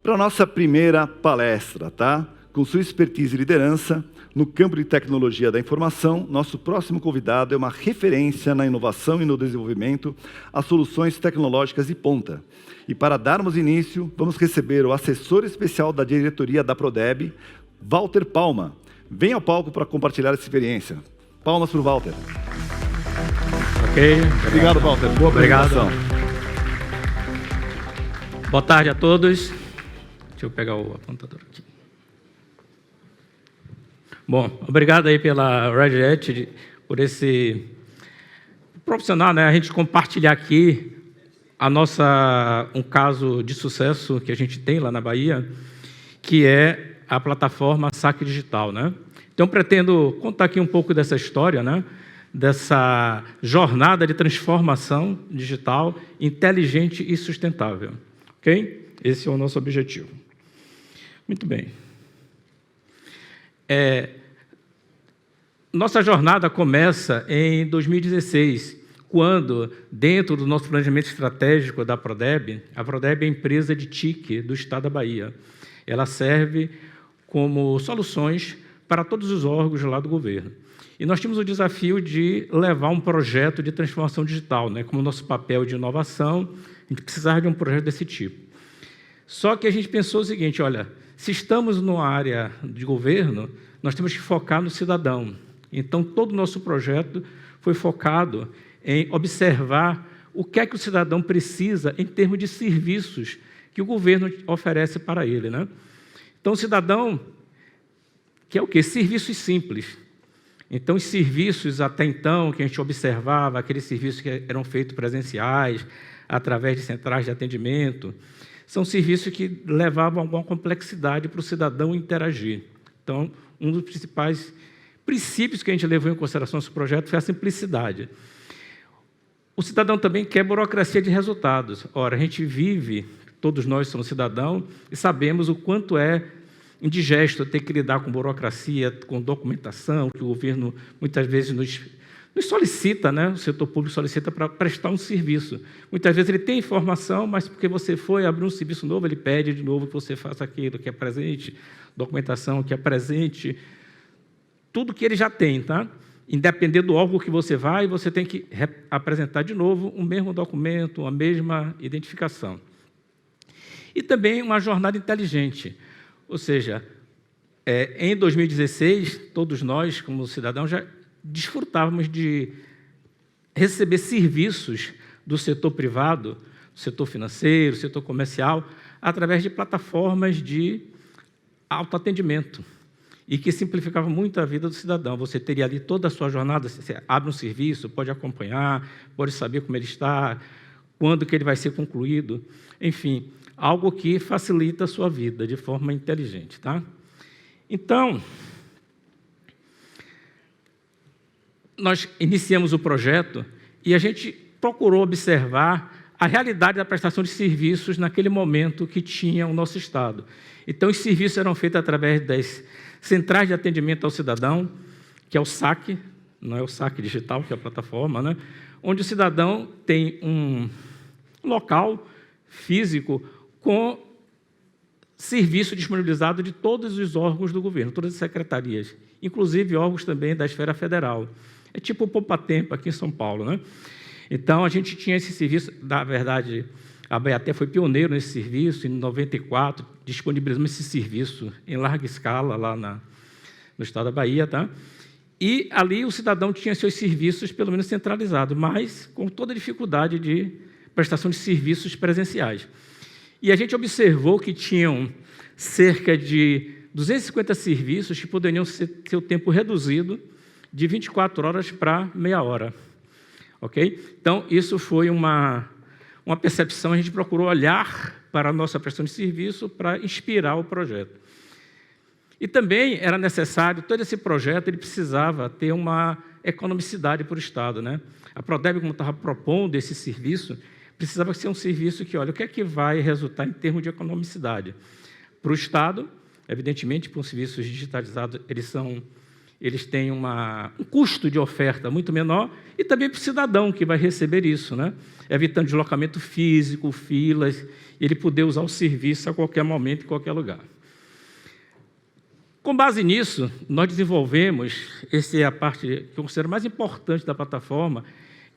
Para a nossa primeira palestra, tá? Com sua expertise e liderança no campo de tecnologia da informação, nosso próximo convidado é uma referência na inovação e no desenvolvimento a soluções tecnológicas de ponta. E para darmos início, vamos receber o assessor especial da diretoria da Prodeb, Walter Palma. Venha ao palco para compartilhar essa experiência. Palmas para o Walter. Ok. Obrigado, Walter. Boa apresentação. Boa tarde a todos. Deixa eu pegar o apontador aqui. Bom, obrigado aí pela Red Hat, por esse profissional, né? A gente compartilhar aqui um caso de sucesso que a gente tem lá na Bahia, que é a plataforma Saque Digital, né? Então, pretendo contar aqui um pouco dessa história, né? Dessa jornada de transformação digital inteligente e sustentável. Ok? Esse é o nosso objetivo. Muito bem. Nossa jornada começa em 2016, quando, dentro do nosso planejamento estratégico da Prodeb, a Prodeb é a empresa de TIC do Estado da Bahia. Ela serve como soluções para todos os órgãos lá do governo. E nós tínhamos o desafio de levar um projeto de transformação digital, né? Como nosso papel de inovação, a gente precisava de um projeto desse tipo. Só que a gente pensou o seguinte, olha, se estamos numa área de governo, nós temos que focar no cidadão. Então, todo o nosso projeto foi focado em observar o que é que o cidadão precisa em termos de serviços que o governo oferece para ele, né? Então, o cidadão quer o quê? Serviços simples. Então, os serviços, até então, que a gente observava, aqueles serviços que eram feitos presenciais, através de centrais de atendimento, são serviços que levavam alguma complexidade para o cidadão interagir. Então, um dos principais princípios que a gente levou em consideração nesse projeto foi a simplicidade. O cidadão também quer burocracia de resultados. Ora, a gente vive, todos nós somos cidadãos, e sabemos o quanto é indigesto ter que lidar com burocracia, com documentação, que o governo muitas vezes nos solicita, né? O setor público solicita para prestar um serviço. Muitas vezes ele tem informação, mas porque você foi abrir um serviço novo, ele pede de novo que você faça aquilo que é presente, documentação que é presente, tudo que ele já tem, tá? Independente do órgão que você vai, você tem que apresentar de novo o mesmo documento, a mesma identificação. E também uma jornada inteligente. Ou seja, em 2016, todos nós, como cidadãos, já desfrutávamos de receber serviços do setor privado, do setor financeiro, do setor comercial, através de plataformas de autoatendimento, e que simplificava muito a vida do cidadão. Você teria ali toda a sua jornada, você abre um serviço, pode acompanhar, pode saber como ele está, quando que ele vai ser concluído, enfim, algo que facilita a sua vida de forma inteligente, tá? Então, nós iniciamos o projeto e a gente procurou observar a realidade da prestação de serviços naquele momento que tinha o nosso Estado. Então, os serviços eram feitos através das centrais de atendimento ao cidadão, que é o SAC, não é o Saque Digital, que é a plataforma, né? Onde o cidadão tem um local físico com serviço disponibilizado de todos os órgãos do governo, todas as secretarias, inclusive órgãos também da esfera federal. É tipo o Poupa Tempo aqui em São Paulo, né? Então, a gente tinha esse serviço, na verdade, a Bahia até foi pioneiro nesse serviço, em 94, disponibilizamos esse serviço em larga escala lá no estado da Bahia, tá? E ali o cidadão tinha seus serviços, pelo menos centralizados, mas com toda a dificuldade de prestação de serviços presenciais. E a gente observou que tinham cerca de 250 serviços que poderiam ter o tempo reduzido de 24 horas para meia hora. Ok? Então, isso foi uma percepção, a gente procurou olhar para a nossa prestação de serviço para inspirar o projeto. E também era necessário, todo esse projeto ele precisava ter uma economicidade para o Estado, né? A Prodeb, como estava propondo esse serviço, precisava ser um serviço que, olha, o que é que vai resultar em termos de economicidade? Para o Estado, evidentemente, para os serviços digitalizados, eles são eles têm um custo de oferta muito menor, e também para o cidadão que vai receber isso, né? Evitando deslocamento físico, filas, e ele poder usar o serviço a qualquer momento, em qualquer lugar. Com base nisso, nós desenvolvemos, essa é a parte que eu considero mais importante da plataforma,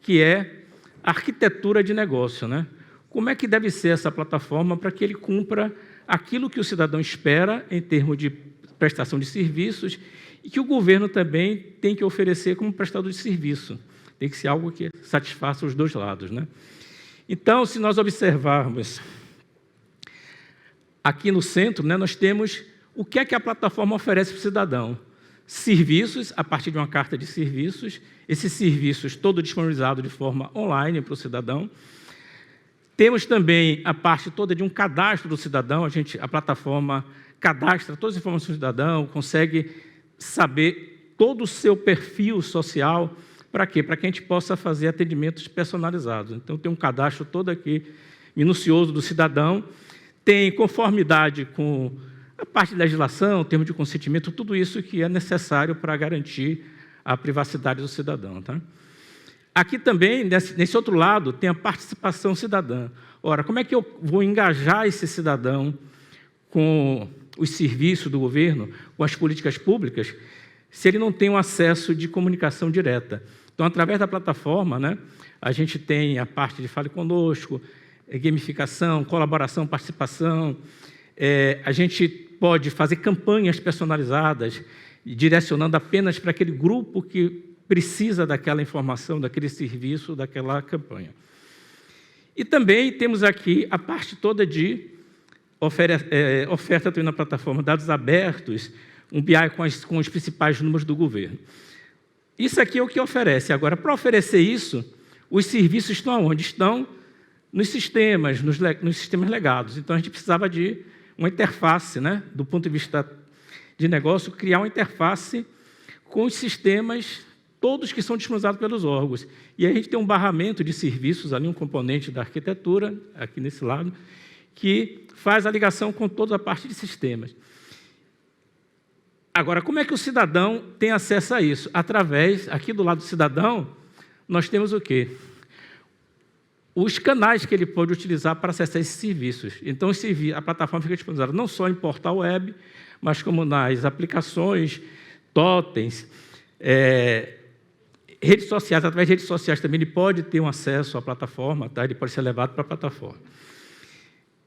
que é a arquitetura de negócio, né? Como é que deve ser essa plataforma para que ele cumpra aquilo que o cidadão espera em termos de prestação de serviços e que o governo também tem que oferecer como prestador de serviço. Tem que ser algo que satisfaça os dois lados, né? Então, se nós observarmos aqui no centro, né, nós temos o que é que a plataforma oferece para o cidadão. Serviços, a partir de uma carta de serviços, esses serviços todos disponibilizados de forma online para o cidadão. Temos também a parte toda de um cadastro do cidadão, a plataforma cadastra todas as informações do cidadão, consegue saber todo o seu perfil social. Para quê? Para que a gente possa fazer atendimentos personalizados. Então, tem um cadastro todo aqui, minucioso do cidadão, tem conformidade com a parte de legislação, termo de consentimento, tudo isso que é necessário para garantir a privacidade do cidadão. Tá? Aqui também, nesse outro lado, tem a participação cidadã. Ora, como é que eu vou engajar esse cidadão com os serviços do governo, com as políticas públicas, se ele não tem um acesso de comunicação direta? Então, através da plataforma, né, a gente tem a parte de Fale Conosco, gamificação, colaboração, participação. A gente pode fazer campanhas personalizadas, direcionando apenas para aquele grupo que precisa daquela informação, daquele serviço, daquela campanha. E também temos aqui a parte toda de oferta também na plataforma, dados abertos, um BI com os principais números do governo. Isso aqui é o que oferece. Agora, para oferecer isso, os serviços estão onde? Estão nos sistemas, nos sistemas legados. Então, a gente precisava de uma interface, né? Do ponto de vista de negócio, criar uma interface com os sistemas todos que são disponibilizados pelos órgãos. E aí a gente tem um barramento de serviços, ali um componente da arquitetura, aqui nesse lado, que faz a ligação com toda a parte de sistemas. Agora, como é que o cidadão tem acesso a isso? Através, aqui do lado do cidadão, nós temos o quê? Os canais que ele pode utilizar para acessar esses serviços. Então, a plataforma fica disponibilizada não só em portal web, mas como nas aplicações, totens, redes sociais. Através de redes sociais também ele pode ter um acesso à plataforma, tá? Ele pode ser levado para a plataforma.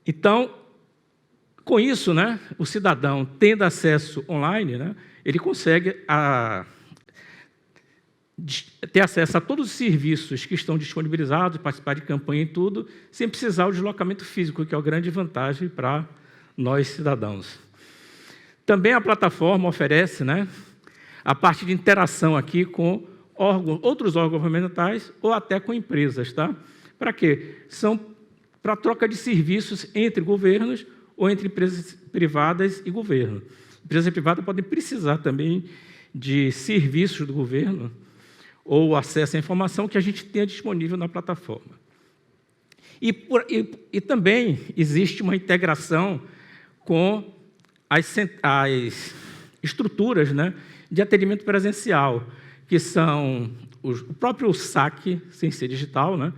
Então, com isso, né, o cidadão, tendo acesso online, né, ele consegue ter acesso a todos os serviços que estão disponibilizados, participar de campanha e tudo, sem precisar do deslocamento físico, que é a grande vantagem para nós, cidadãos. Também a plataforma oferece, né, a parte de interação aqui com outros órgãos governamentais ou até com empresas. Tá? Para quê? São para troca de serviços entre governos ou entre empresas privadas e governo. Empresas privadas podem precisar também de serviços do governo ou acesso à informação que a gente tenha disponível na plataforma. E também existe uma integração com as estruturas, né, de atendimento presencial, que são o próprio saque, sem ser digital, né,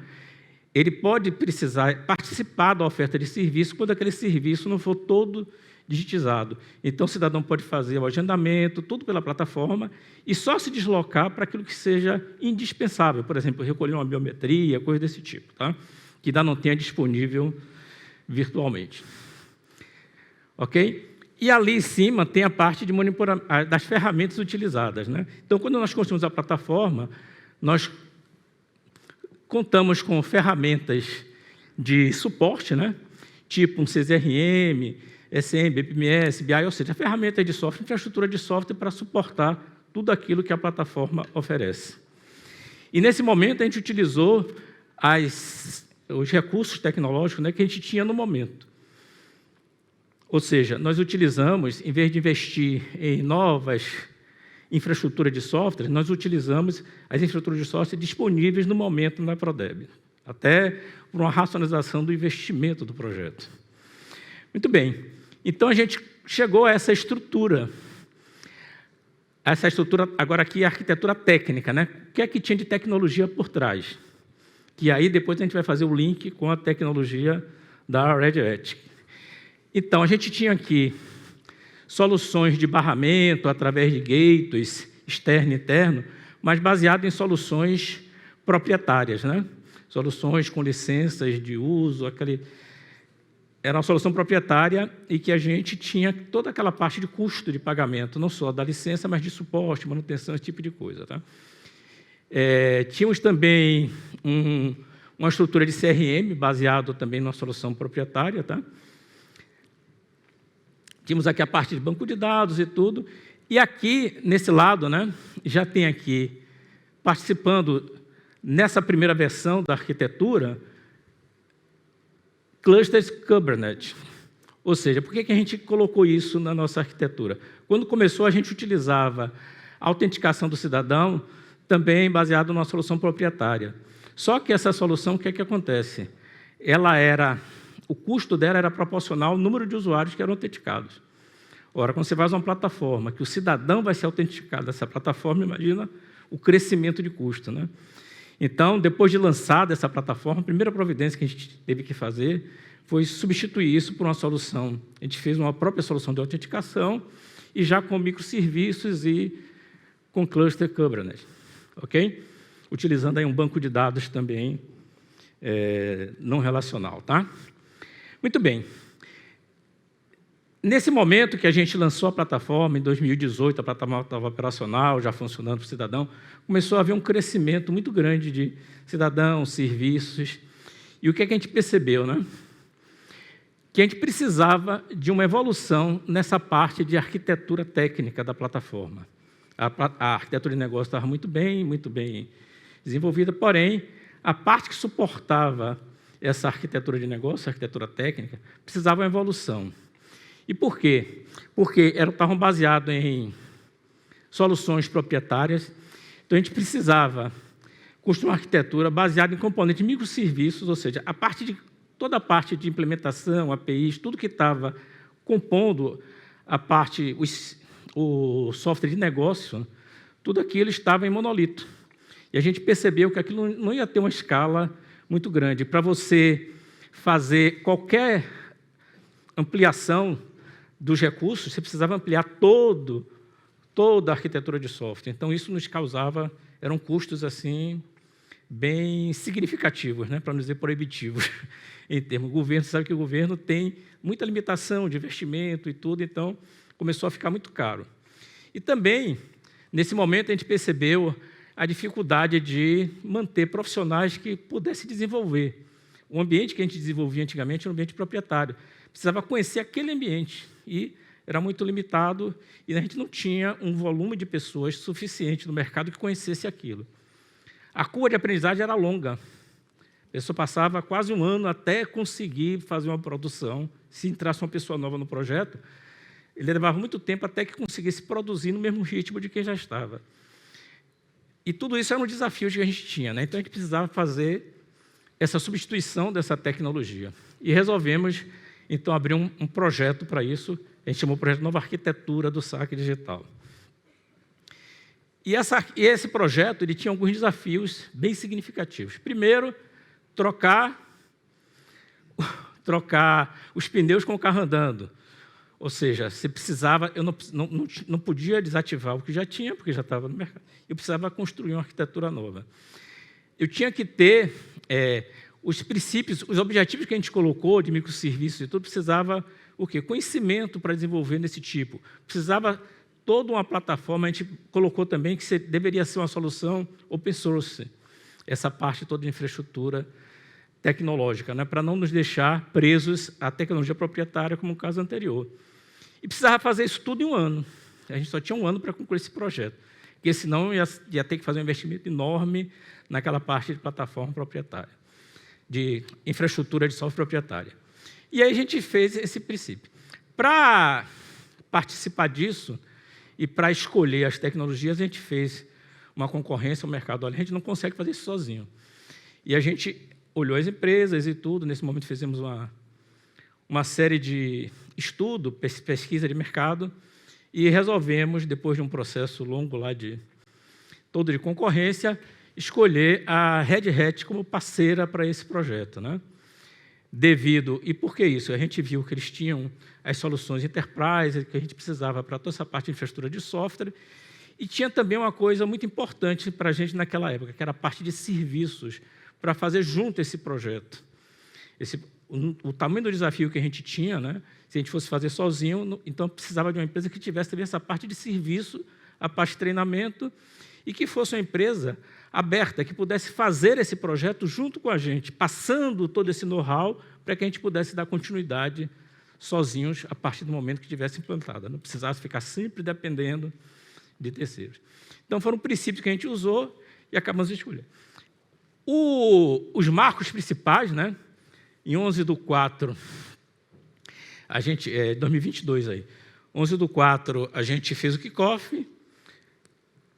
ele pode precisar participar da oferta de serviço quando aquele serviço não for todo digitizado. Então, o cidadão pode fazer o agendamento, tudo pela plataforma, e só se deslocar para aquilo que seja indispensável, por exemplo, recolher uma biometria, coisa desse tipo, tá? Que ainda não tenha disponível virtualmente. Ok? E ali em cima tem a parte de monitoramento das ferramentas utilizadas. Né? Então, quando nós construímos a plataforma, nós contamos com ferramentas de suporte, né? Tipo um CZRM, SM, BPMS, BI, ou seja, ferramentas de software, infraestrutura de software para suportar tudo aquilo que a plataforma oferece. E, nesse momento, a gente utilizou os recursos tecnológicos, né, que a gente tinha no momento. Ou seja, nós utilizamos, em vez de investir em novas infraestrutura de software, nós utilizamos as infraestruturas de software disponíveis no momento na Prodeb, até por uma racionalização do investimento do projeto. Muito bem. Então, a gente chegou a essa estrutura. essa estrutura, agora aqui, a arquitetura técnica, né? O que é que tinha de tecnologia por trás? Que aí depois a gente vai fazer o link com a tecnologia da Red Hat. Então, a gente tinha aqui soluções de barramento através de gateways externo e interno, mas baseado em soluções proprietárias, né? Soluções com licenças de uso, era uma solução proprietária e que a gente tinha toda aquela parte de custo de pagamento, não só da licença, mas de suporte, manutenção, esse tipo de coisa. Tá? Tínhamos também uma estrutura de CRM, baseado também numa solução proprietária. Tá? Tínhamos aqui a parte de banco de dados e tudo. E aqui, nesse lado, né, já tem aqui, participando nessa primeira versão da arquitetura, clusters Kubernetes. Ou seja, por que a gente colocou isso na nossa arquitetura? Quando começou, a gente utilizava a autenticação do cidadão também baseado numa solução proprietária. Só que essa solução, o que é que acontece? O custo dela era proporcional ao número de usuários que eram autenticados. Ora, quando você faz uma plataforma que o cidadão vai ser autenticado dessa plataforma, imagina o crescimento de custo, né? Então, depois de lançada essa plataforma, a primeira providência que a gente teve que fazer foi substituir isso por uma solução. A gente fez uma própria solução de autenticação e já com microserviços e com cluster Kubernetes, ok? Utilizando aí um banco de dados também não relacional, tá? Muito bem. Nesse momento que a gente lançou a plataforma, em 2018, a plataforma estava operacional, já funcionando para o cidadão, começou a haver um crescimento muito grande de cidadãos, serviços. E o que a gente percebeu? Né? Que a gente precisava de uma evolução nessa parte de arquitetura técnica da plataforma. A arquitetura de negócio estava muito bem desenvolvida, porém, a parte que suportava essa arquitetura de negócio, a arquitetura técnica, precisava de uma evolução. E por quê? Porque estavam baseados em soluções proprietárias, então a gente precisava construir uma arquitetura baseada em componentes de microserviços, ou seja, toda a parte de implementação, APIs, tudo que estava compondo o software de negócio, tudo aquilo estava em monolito. E a gente percebeu que aquilo não ia ter uma escala muito grande. Para você fazer qualquer ampliação dos recursos, você precisava ampliar toda a arquitetura de software. Então, isso nos causava, eram custos assim, bem significativos, né, para não dizer proibitivos, em termos. O governo, sabe que o governo tem muita limitação de investimento e tudo, então começou a ficar muito caro. E também, nesse momento, a gente percebeu a dificuldade de manter profissionais que pudessem desenvolver. O ambiente que a gente desenvolvia antigamente era um ambiente proprietário. Precisava conhecer aquele ambiente e era muito limitado e a gente não tinha um volume de pessoas suficiente no mercado que conhecesse aquilo. A curva de aprendizagem era longa. A pessoa passava quase um ano até conseguir fazer uma produção. Se entrasse uma pessoa nova no projeto, ele levava muito tempo até que conseguisse produzir no mesmo ritmo de quem já estava. E tudo isso era um desafio que a gente tinha, né? Então, a gente precisava fazer essa substituição dessa tecnologia. E resolvemos, então, abrir um projeto para isso. A gente chamou o projeto Nova Arquitetura do Saque Digital. E esse projeto ele tinha alguns desafios bem significativos. Primeiro, trocar os pneus com o carro andando. Ou seja, você precisava, eu não podia desativar o que já tinha, porque já estava no mercado. Eu precisava construir uma arquitetura nova. Eu tinha que ter os princípios, os objetivos que a gente colocou de microserviços e tudo, precisava o quê? Conhecimento para desenvolver nesse tipo. Precisava toda uma plataforma, a gente colocou também que deveria ser uma solução open source, essa parte toda de infraestrutura tecnológica, né, para não nos deixar presos à tecnologia proprietária, como no caso anterior. E precisava fazer isso tudo em um ano. A gente só tinha um ano para concluir esse projeto, porque senão ia ter que fazer um investimento enorme naquela parte de plataforma proprietária, de infraestrutura de software proprietária. E aí a gente fez esse princípio. Para participar disso e para escolher as tecnologias, a gente fez uma concorrência ao mercado. Olha, a gente não consegue fazer isso sozinho. E a gente olhou as empresas e tudo. Nesse momento, fizemos uma série de estudo, pesquisa de mercado, e resolvemos, depois de um processo longo lá todo de concorrência, escolher a Red Hat como parceira para esse projeto, né? E por que isso? A gente viu que eles tinham as soluções enterprise que a gente precisava para toda essa parte de infraestrutura de software, e tinha também uma coisa muito importante para a gente naquela época, que era a parte de serviços, para fazer junto esse projeto. O tamanho do desafio que a gente tinha, né? Se a gente fosse fazer sozinho, então precisava de uma empresa que tivesse também essa parte de serviço, a parte de treinamento, e que fosse uma empresa aberta, que pudesse fazer esse projeto junto com a gente, passando todo esse know-how para que a gente pudesse dar continuidade sozinhos a partir do momento que tivesse implantada. Não precisasse ficar sempre dependendo de terceiros. Então, foram princípios que a gente usou e acabamos de escolher. Os marcos principais, né? Em 11/4, a gente, 2022 aí, 11/4, a gente fez o kickoff.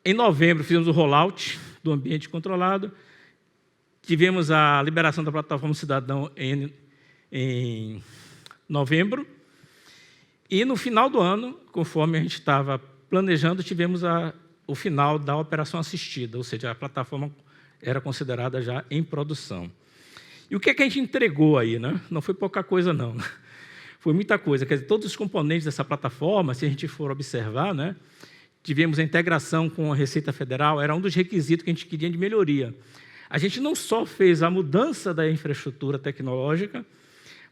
Em novembro, fizemos o rollout do ambiente controlado. Tivemos a liberação da plataforma Cidadão em novembro. E, no final do ano, conforme a gente estava planejando, tivemos o final da operação assistida, ou seja, a plataforma era considerada já em produção. E o que é que a gente entregou aí, né? Não foi pouca coisa, não. Foi muita coisa. Quer dizer, todos os componentes dessa plataforma, se a gente for observar, né? Tivemos a integração com a Receita Federal, era um dos requisitos que a gente queria de melhoria. A gente não só fez a mudança da infraestrutura tecnológica,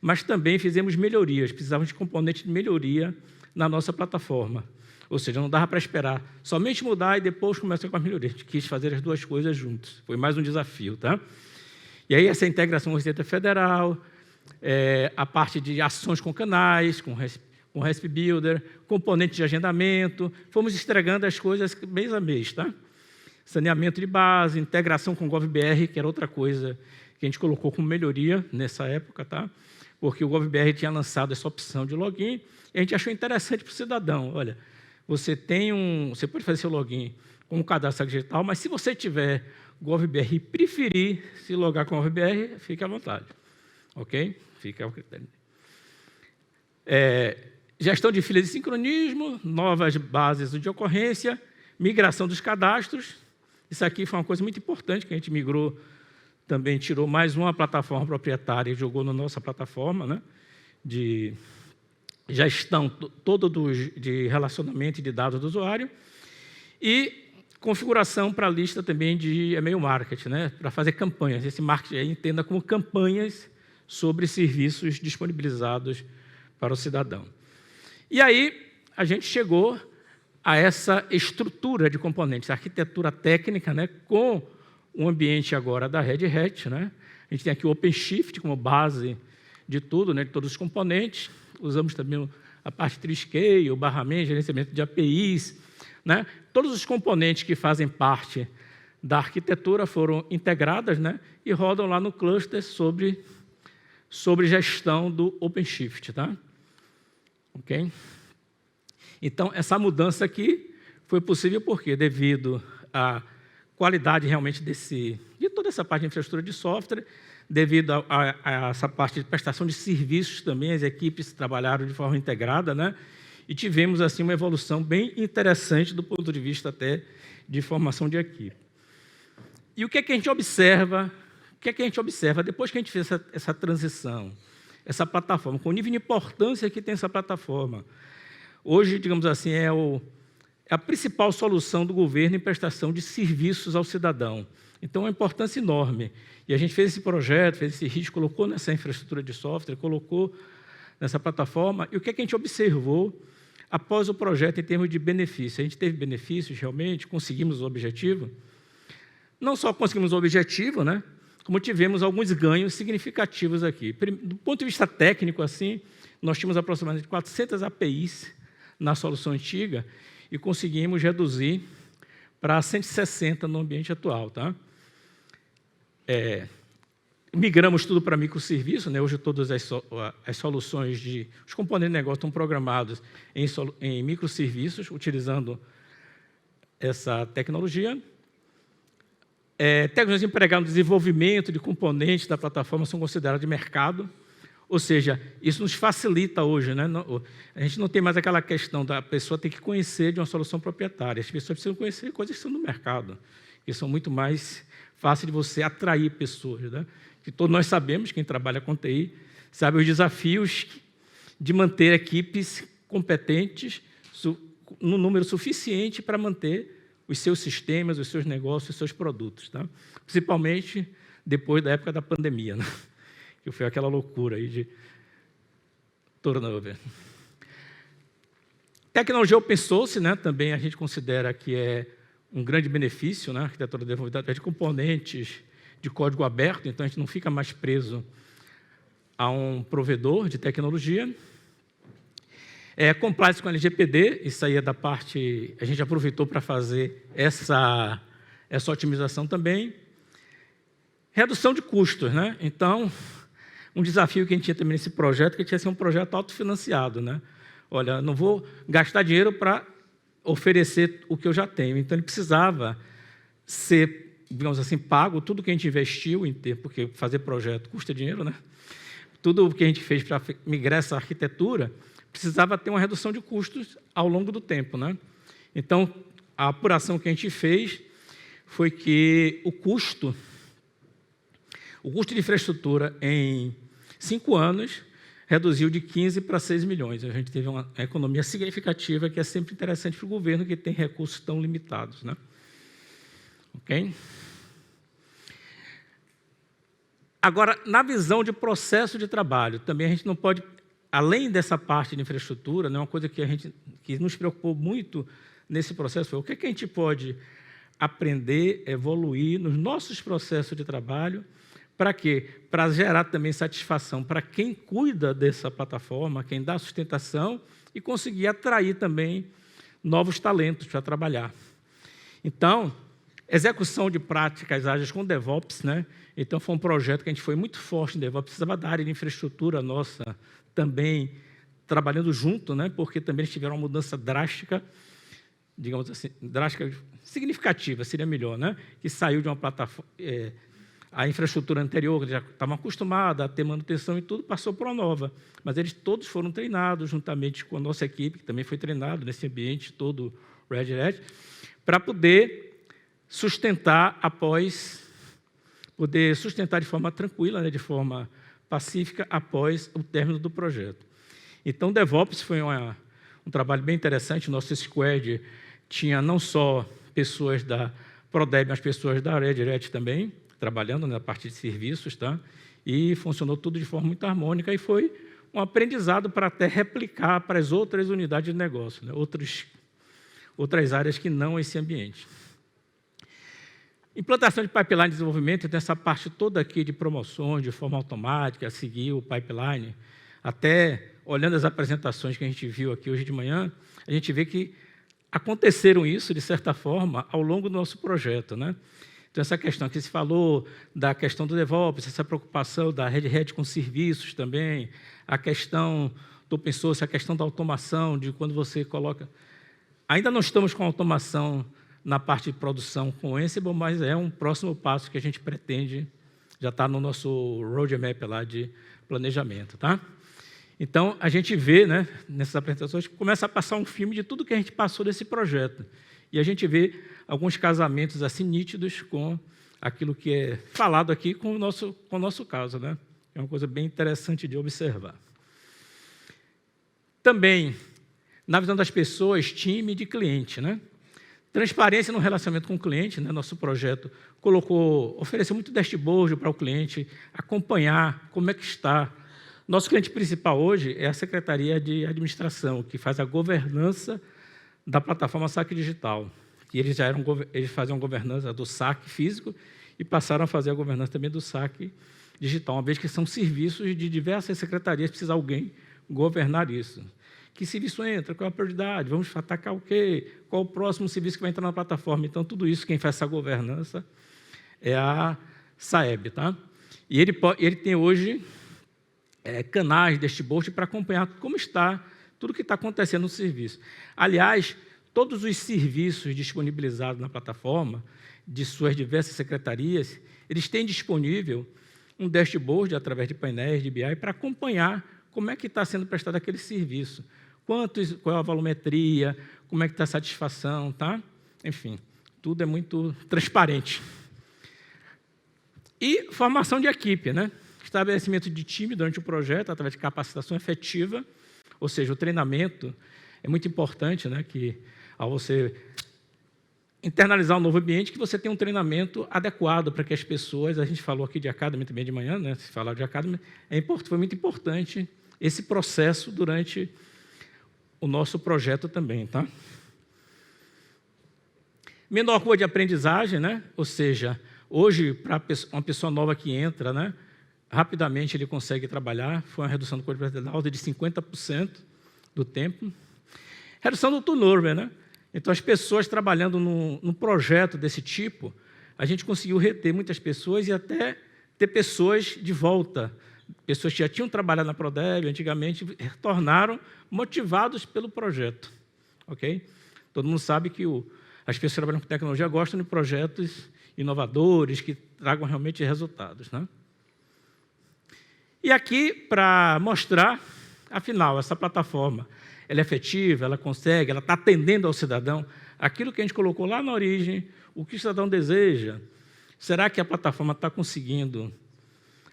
mas também fizemos melhorias, precisávamos de componentes de melhoria na nossa plataforma. Ou seja, não dava para esperar somente mudar e depois começar com as melhorias. A gente quis fazer as duas coisas juntos. Foi mais um desafio, tá? E aí essa integração com a Receita Federal, a parte de ações com canais, com Resp Builder, componentes de agendamento, fomos entregando as coisas mês a mês, tá? Saneamento de base, integração com o GovBR, que era outra coisa que a gente colocou como melhoria nessa época, tá? Porque o GovBR tinha lançado essa opção de login e a gente achou interessante para o cidadão. Olha, você pode fazer seu login com o cadastro digital, mas se você tiver GovBR e preferir se logar com o GovBR, fique à vontade, ok? Fica ao critério. Gestão de filas de sincronismo, novas bases de ocorrência, migração dos cadastros. Isso aqui foi uma coisa muito importante, que a gente migrou, também tirou mais uma plataforma proprietária e jogou na nossa plataforma, né, de gestão toda de relacionamento e de dados do usuário, e configuração para a lista também de e-mail marketing, né, para fazer campanhas. Esse marketing aí entenda como campanhas sobre serviços disponibilizados para o cidadão. E aí, a gente chegou a essa estrutura de componentes, a arquitetura técnica, né, com o ambiente agora da Red Hat. Né? A gente tem aqui o OpenShift como base de tudo, né, de todos os componentes. Usamos também a parte Triscale, o barramento, gerenciamento de APIs. Né? Todos os componentes que fazem parte da arquitetura foram integradas, né, e rodam lá no cluster sobre gestão do OpenShift. Tá? Okay? Então, essa mudança aqui foi possível porque, devido à qualidade realmente de toda essa parte de infraestrutura de software, devido a essa parte de prestação de serviços também, as equipes trabalharam de forma integrada, né? E tivemos assim uma evolução bem interessante do ponto de vista até de formação de equipe. E o que é que a gente observa? O que é que a gente observa depois que a gente fez essa transição? Essa plataforma, com o nível de importância que tem essa plataforma. Hoje, digamos assim, é a principal solução do governo em prestação de serviços ao cidadão. Então, é uma importância enorme. E a gente fez esse projeto, fez esse RIS, colocou nessa infraestrutura de software, colocou nessa plataforma. E o que é que a gente observou após o projeto em termos de benefícios? A gente teve benefícios, realmente, conseguimos o objetivo. Não só conseguimos o objetivo, né? Como tivemos alguns ganhos significativos aqui. Do ponto de vista técnico, assim, nós tínhamos aproximadamente 400 APIs na solução antiga e conseguimos reduzir para 160 no ambiente atual. Tá? Migramos tudo para microserviço, né? Hoje todas as soluções os componentes de negócio estão programados em microserviços, utilizando essa tecnologia. Tecnologias empregadas no desenvolvimento de componentes da plataforma são consideradas de mercado. Ou seja, isso nos facilita hoje, né? A gente não tem mais aquela questão da pessoa ter que conhecer de uma solução proprietária. As pessoas precisam conhecer coisas que estão no mercado, que são muito mais fáceis de você atrair pessoas, né? Que todos nós sabemos, quem trabalha com TI, sabe os desafios de manter equipes competentes no número suficiente para manter os seus sistemas, os seus negócios, os seus produtos, tá? Principalmente depois da época da pandemia, né? Que foi aquela loucura aí de turnover. Tecnologia open source, né, também a gente considera que é um grande benefício, né, a arquitetura desenvolvida de componentes de código aberto, então a gente não fica mais preso a um provedor de tecnologia. Compliance com a LGPD, isso aí é da parte, a gente aproveitou para fazer essa otimização também. Redução de custos, né? Então, um desafio que a gente tinha também nesse projeto, que tinha que ser um projeto autofinanciado, né? Olha, não vou gastar dinheiro para oferecer o que eu já tenho. Então, ele precisava ser, digamos assim, pago tudo que a gente investiu em ter, porque fazer projeto custa dinheiro, né? Tudo o que a gente fez para migrar essa arquitetura precisava ter uma redução de custos ao longo do tempo, né? Então, a apuração que a gente fez foi que o custo de infraestrutura em 5 anos reduziu de 15 para 6 milhões. A gente teve uma economia significativa, que é sempre interessante para o governo que tem recursos tão limitados, né? Ok? Agora, na visão de processo de trabalho, também a gente não pode, além dessa parte de infraestrutura, né, uma coisa que nos preocupou muito nesse processo foi o que a gente pode aprender, evoluir nos nossos processos de trabalho. Para quê? Para gerar também satisfação para quem cuida dessa plataforma, quem dá sustentação, e conseguir atrair também novos talentos para trabalhar. Então, execução de práticas ágeis com DevOps, né? Então, foi um projeto que a gente foi muito forte em DevOps, precisava da área de infraestrutura nossa também trabalhando junto, né? Porque também eles tiveram uma mudança drástica, digamos assim, drástica, significativa, seria melhor, né? Que saiu de uma plataforma... a infraestrutura anterior, que já estavam acostumados a ter manutenção e tudo, passou para uma nova. Mas eles todos foram treinados, juntamente com a nossa equipe, que também foi treinado nesse ambiente todo Red Hat, para poder sustentar de forma tranquila, né, de forma pacífica, após o término do projeto. Então, o DevOps foi um trabalho bem interessante. O nosso squad tinha não só pessoas da Prodeb, mas pessoas da Red Hat também, trabalhando na parte de serviços, tá? E funcionou tudo de forma muito harmônica e foi um aprendizado para até replicar para as outras unidades de negócio, né? Outras áreas que não esse ambiente. Implantação de pipeline de desenvolvimento, tem essa parte toda aqui de promoções, de forma automática, seguir o pipeline. Até olhando as apresentações que a gente viu aqui hoje de manhã, a gente vê que aconteceram isso, de certa forma, ao longo do nosso projeto, né? Então, essa questão que se falou da questão do DevOps, essa preocupação da Red Hat com serviços também, a questão do open source, a questão da automação, de quando você coloca... Ainda não estamos com automação na parte de produção com Ansible, mas é um próximo passo que a gente pretende, já está no nosso roadmap lá de planejamento, tá? Então, a gente vê, né, nessas apresentações, começa a passar um filme de tudo que a gente passou desse projeto. E a gente vê alguns casamentos assim nítidos com aquilo que é falado aqui com o nosso caso, né? É uma coisa bem interessante de observar. Também, na visão das pessoas, time de cliente, né? Transparência no relacionamento com o cliente, né? Nosso projeto ofereceu muito dashboard para o cliente acompanhar como é que está. Nosso cliente principal hoje é a Secretaria de Administração, que faz a governança da plataforma SAC Digital. E eles faziam a governança do SAC físico e passaram a fazer a governança também do SAC digital, uma vez que são serviços de diversas secretarias, precisa alguém governar isso. Que serviço entra? Qual é a prioridade? Vamos atacar o quê? Qual o próximo serviço que vai entrar na plataforma? Então, tudo isso, quem faz essa governança é a SAEB, tá? E ele tem hoje canais dashboard para acompanhar como está tudo que está acontecendo no serviço. Aliás, todos os serviços disponibilizados na plataforma, de suas diversas secretarias, eles têm disponível um dashboard através de painéis de BI para acompanhar como é que está sendo prestado aquele serviço, qual é a volumetria, como é que está a satisfação, tá? Enfim, tudo é muito transparente. E formação de equipe, né? Estabelecimento de time durante o projeto, através de capacitação efetiva, ou seja, o treinamento é muito importante, né? Que ao você internalizar um novo ambiente, que você tenha um treinamento adequado para que as pessoas, a gente falou aqui de Academy também de manhã, né? Se falar de Academy, foi muito importante esse processo durante o nosso projeto também, tá? Menor curva de aprendizagem, né? Ou seja, hoje, para uma pessoa nova que entra, né? Rapidamente ele consegue trabalhar, foi uma redução do curva de aprendizagem de 50% do tempo. Redução do turnover, né? Então, as pessoas trabalhando num projeto desse tipo, a gente conseguiu reter muitas pessoas e até ter pessoas de volta. Pessoas que já tinham trabalhado na Prodeb antigamente, retornaram motivados pelo projeto. Ok? Todo mundo sabe que as pessoas que trabalham com tecnologia gostam de projetos inovadores, que tragam realmente resultados, né? E aqui, para mostrar, afinal, essa plataforma, ela é efetiva, ela consegue, ela está atendendo ao cidadão, aquilo que a gente colocou lá na origem, o que o cidadão deseja, será que a plataforma está conseguindo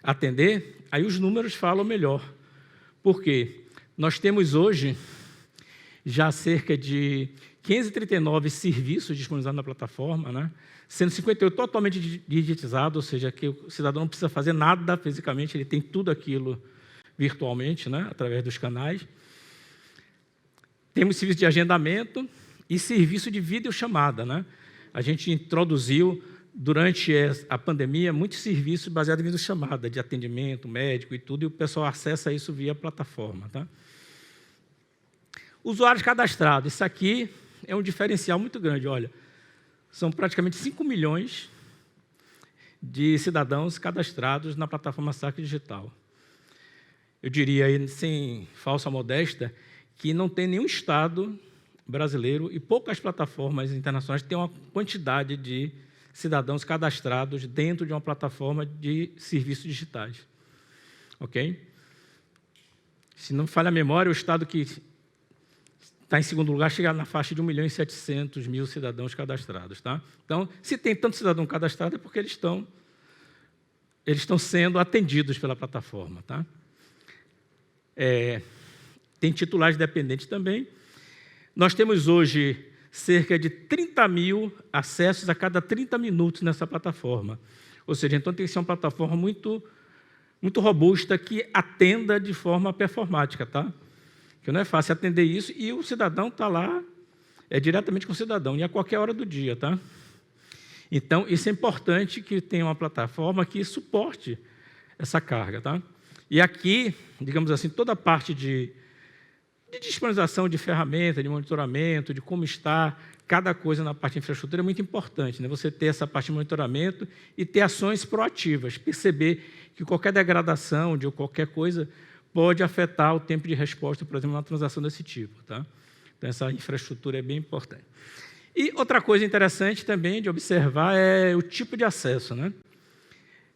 atender? Aí os números falam melhor. Por quê? Nós temos hoje já cerca de 539 serviços disponibilizados na plataforma, né? Sendo 58 totalmente digitizados, ou seja, que o cidadão não precisa fazer nada fisicamente, ele tem tudo aquilo virtualmente, né? Através dos canais. Temos serviço de agendamento e serviço de videochamada, né? A gente introduziu, durante a pandemia, muitos serviços baseados em videochamada, de atendimento médico e tudo, e o pessoal acessa isso via plataforma, tá? Usuários cadastrados. Isso aqui é um diferencial muito grande. Olha, são praticamente 5 milhões de cidadãos cadastrados na plataforma Saque Digital. Eu diria, aí, sem falsa modéstia, que não tem nenhum estado brasileiro e poucas plataformas internacionais têm uma quantidade de cidadãos cadastrados dentro de uma plataforma de serviços digitais. Ok? Se não falha a memória, o estado que está em segundo lugar chega na faixa de 1.700.000 cidadãos cadastrados. Tá? Então, se tem tanto cidadão cadastrado, é porque eles estão sendo atendidos pela plataforma. Tá? Tem titulares dependentes também. Nós temos hoje cerca de 30 mil acessos a cada 30 minutos nessa plataforma. Ou seja, então tem que ser uma plataforma muito, muito robusta que atenda de forma performática, tá? Que não é fácil atender isso e o cidadão está lá, diretamente com o cidadão, e a qualquer hora do dia, tá? Então, isso é importante que tenha uma plataforma que suporte essa carga, tá? E aqui, digamos assim, toda a parte de disponibilização de ferramenta, de monitoramento, de como está cada coisa na parte de infraestrutura é muito importante, né? Você ter essa parte de monitoramento e ter ações proativas, perceber que qualquer degradação de qualquer coisa pode afetar o tempo de resposta, por exemplo, numa transação desse tipo. Tá? Então, essa infraestrutura é bem importante. E outra coisa interessante também de observar é o tipo de acesso. Né?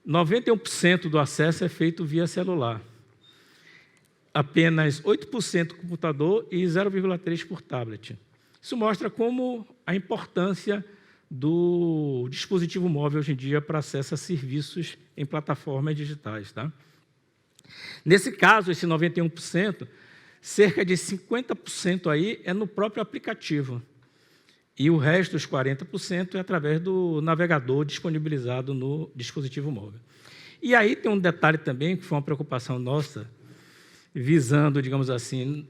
91% do acesso é feito via celular. Apenas 8% computador e 0,3% por tablet. Isso mostra como a importância do dispositivo móvel hoje em dia para acesso a serviços em plataformas digitais. Tá? Nesse caso, esse 91%, cerca de 50% aí é no próprio aplicativo. E o resto, os 40%, é através do navegador disponibilizado no dispositivo móvel. E aí tem um detalhe também, que foi uma preocupação nossa, visando, digamos assim,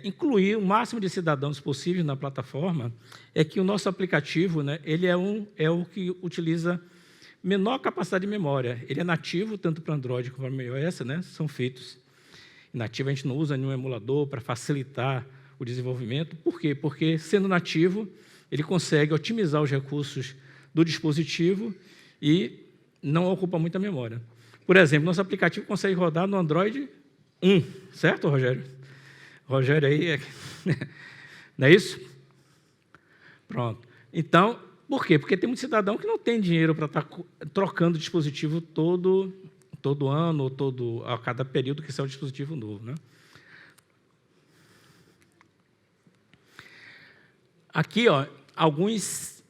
incluir o máximo de cidadãos possível na plataforma, é que o nosso aplicativo, né, ele é o que utiliza menor capacidade de memória. Ele é nativo, tanto para Android como para iOS, né, são feitos. Nativo a gente não usa nenhum emulador para facilitar o desenvolvimento. Por quê? Porque, sendo nativo, ele consegue otimizar os recursos do dispositivo e não ocupa muita memória. Por exemplo, nosso aplicativo consegue rodar no Android 1, certo, Rogério? Rogério aí, não é isso? Pronto. Então, Por quê? Porque tem muito cidadão que não tem dinheiro para estar trocando dispositivo todo ano, ou a cada período que sai um dispositivo novo, né? Aqui, ó, alguns...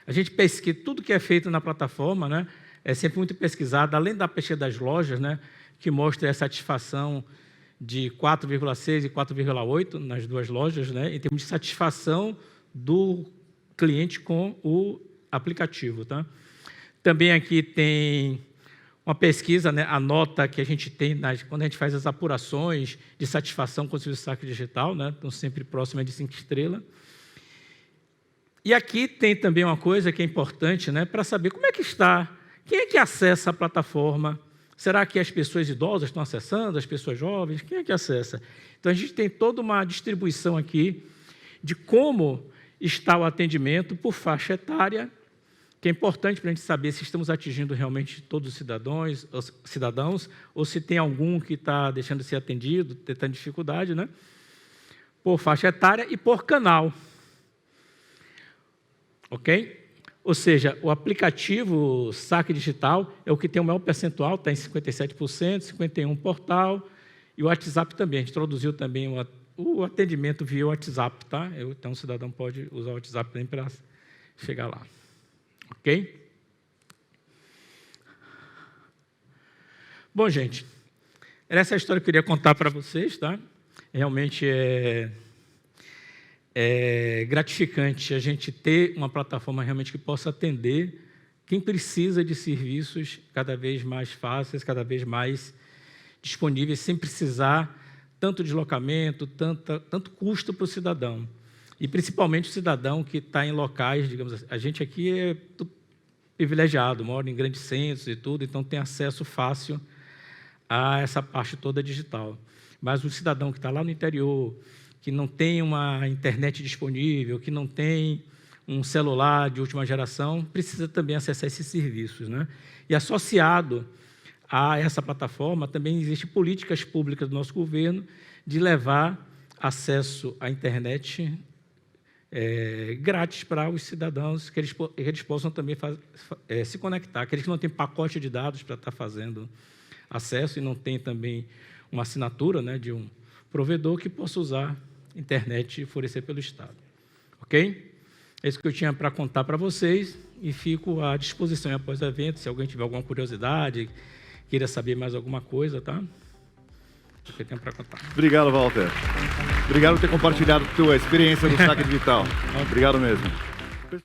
A gente pesquisa, tudo que é feito na plataforma, né, é sempre muito pesquisado, além da pesquisa das lojas, né, que mostra a satisfação de 4,6 e 4,8 nas duas lojas, né, em termos de satisfação do cliente com o aplicativo. Tá? Também aqui tem uma pesquisa, né, a nota que a gente tem quando a gente faz as apurações de satisfação com o serviço de saque digital, né, então sempre próxima de 5 estrelas. E aqui tem também uma coisa que é importante, né, para saber como é que está, quem é que acessa a plataforma. Será que as pessoas idosas estão acessando, as pessoas jovens? Quem é que acessa? Então, a gente tem toda uma distribuição aqui de como está o atendimento por faixa etária, que é importante para a gente saber se estamos atingindo realmente todos os cidadãos ou se tem algum que está deixando de ser atendido, tendo dificuldade, né? Por faixa etária e por canal. Ok? Ou seja, o aplicativo Saque Digital é o que tem o maior percentual, está em 57%, 51% portal, e o WhatsApp também. A gente introduziu também o atendimento via WhatsApp, tá? Então, o cidadão pode usar o WhatsApp também para chegar lá. Ok? Bom, gente, essa é a história que eu queria contar para vocês, tá? Realmente é gratificante a gente ter uma plataforma realmente que possa atender quem precisa de serviços cada vez mais fáceis, cada vez mais disponíveis, sem precisar tanto deslocamento, tanto custo para o cidadão. E, principalmente, o cidadão que está em locais, digamos assim, a gente aqui é privilegiado, mora em grandes centros e tudo, então tem acesso fácil a essa parte toda digital. Mas o cidadão que está lá no interior, que não tem uma internet disponível, que não tem um celular de última geração, precisa também acessar esses serviços, né? E associado a essa plataforma, também existem políticas públicas do nosso governo de levar acesso à internet grátis para os cidadãos, que eles possam também se conectar. Aqueles que não têm pacote de dados para estar fazendo acesso e não têm também uma assinatura, né, de um provedor que possa usar internet e fornecer pelo Estado. Ok? É isso que eu tinha para contar para vocês e fico à disposição após o evento, se alguém tiver alguma curiosidade, queira saber mais alguma coisa, tá? É o que eu tenho para contar. Obrigado, Walter. Obrigado por ter compartilhado a tua experiência no Saque Digital. Obrigado mesmo.